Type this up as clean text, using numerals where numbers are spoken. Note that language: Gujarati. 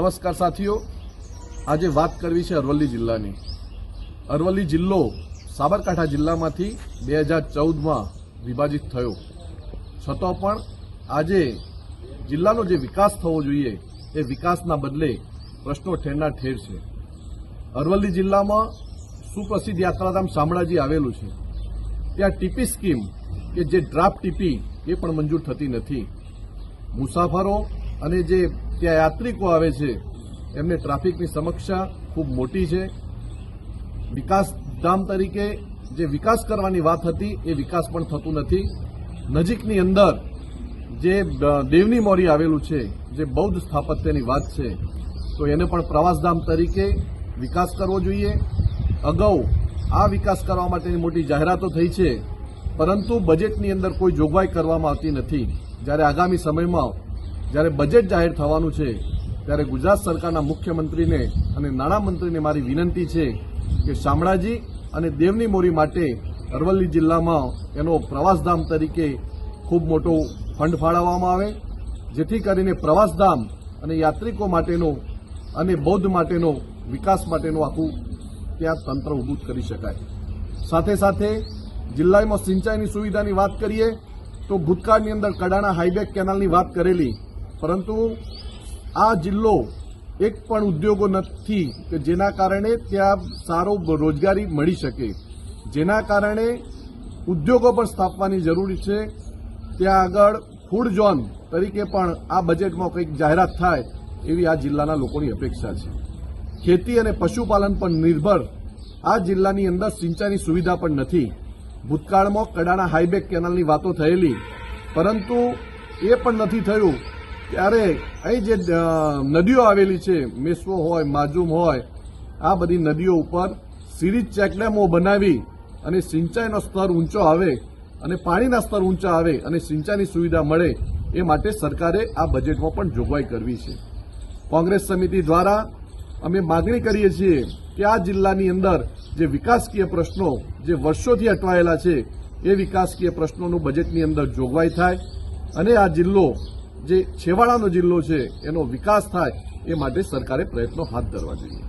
નમસ્કાર સાથીઓ, આજે વાત કરવી છે અરવલ્લી જિલ્લાની। અરવલ્લી જિલ્લો સાબરકાંઠા જિલ્લામાંથી 2014માં વિભાજિત થયો, છતાં પણ આજે જિલ્લાનો જે વિકાસ થવો જોઈએ એ વિકાસના બદલે પ્રશ્નો ઠેરના ઠેર છે। અરવલ્લી જિલ્લામાં સુપ્રસિદ્ધ યાત્રાધામ શામળાજી આવેલું છે, ત્યાં ટીપી સ્કીમ કે જે ડ્રાફ્ટ ટીપી એ પણ મંજૂર થતી નથી। મુસાફરો અને જે ત્યાં યાત્રિકો આવે છે એમને ટ્રાફિકની સમસ્યા ખૂબ મોટી છે। વિકાસ ધામ તરીકે જે વિકાસ કરવાની વાત હતી એ વિકાસ પણ થતું નથી। નજીકની અંદર જે દેવની મોરી આવેલું છે, જે બૌદ્ધ સ્થાપત્યની વાત છે, તો એને પણ પ્રવાસધામ તરીકે વિકાસ કરવો જોઈએ। અગાઉ આ વિકાસ કરવા માટેની મોટી જાહેરાતો થઈ છે, પરંતુ બજેટની અંદર કોઈ જોગવાઈ કરવામાં આવતી નથી। જ્યારે આગામી સમયમાં જ્યારે બજેટ જાહેર થવાનું છે ત્યારે ગુજરાત સરકારના મુખ્યમંત્રીને અને નાણામંત્રીને મારી વિનંતી છે કે શામળાજી અને દેવની મોરી માટે અરવલ્લી જિલ્લામાં એનો પ્રવાસધામ તરીકે ખૂબ મોટો ફંડ ફાળવવામાં આવે, જેથી કરીને પ્રવાસધામ અને યાત્રિકો માટેનો અને બૌદ્ધ માટેનો વિકાસ માટેનું આખું ત્યાં તંત્ર ઊભું કરી શકાય। સાથે સાથે જિલ્લામાં સિંચાઈની સુવિધાની વાત કરીએ તો ભૂતકાળની અંદર કડાણા હાઈબેક કેનાલની વાત કરેલી, પરંતુ આ જિલ્લો એક પણ ઉદ્યોગો નથી કે જેના કારણે ત્યાં સારો રોજગારી મળી શકે, જેના કારણે ઉદ્યોગો પણ સ્થાપવાની જરૂરી છે। ત્યાં આગળ ફૂડ ઝોન તરીકે પણ આ બજેટમાં કંઈક જાહેરાત થાય એવી આ જિલ્લાના લોકોની અપેક્ષા છે। ખેતી અને પશુપાલન પર નિર્ભર આ જિલ્લાની અંદર સિંચાઈની સુવિધા પણ નથી। ભૂતકાળમાં કડાણા હાઈબેક કેનાલની વાતો થયેલી, પરંતુ એ પણ નથી થયું। ત્યારે અહીં જે નદીઓ આવેલી છે, મેશ્વો હોય, માજુમ હોય, આ બધી નદીઓ ઉપર સિરીઝ ચેકડેમો બનાવી અને સિંચાઈનો સ્તર ઊંચો આવે અને પાણીના સ્તર ઊંચા આવે અને સિંચાઈની સુવિધા મળે એ માટે સરકારે આ બજેટમાં પણ જોગવાઈ કરવી છે। કોંગ્રેસ સમિતિ દ્વારા અમે માગણી કરીએ છીએ કે આ જિલ્લાની અંદર જે વિકાસકીય પ્રશ્નો જે વર્ષોથી અટવાયેલા છે એ વિકાસકીય પ્રશ્નોનું બજેટની અંદર જોગવાઈ થાય અને આ જિલ્લો જે છેવાડાનો જિલ્લો છે એનો વિકાસ થાય એ માટે સરકારે પ્રયત્નો હાથ ધરવા જોઈએ।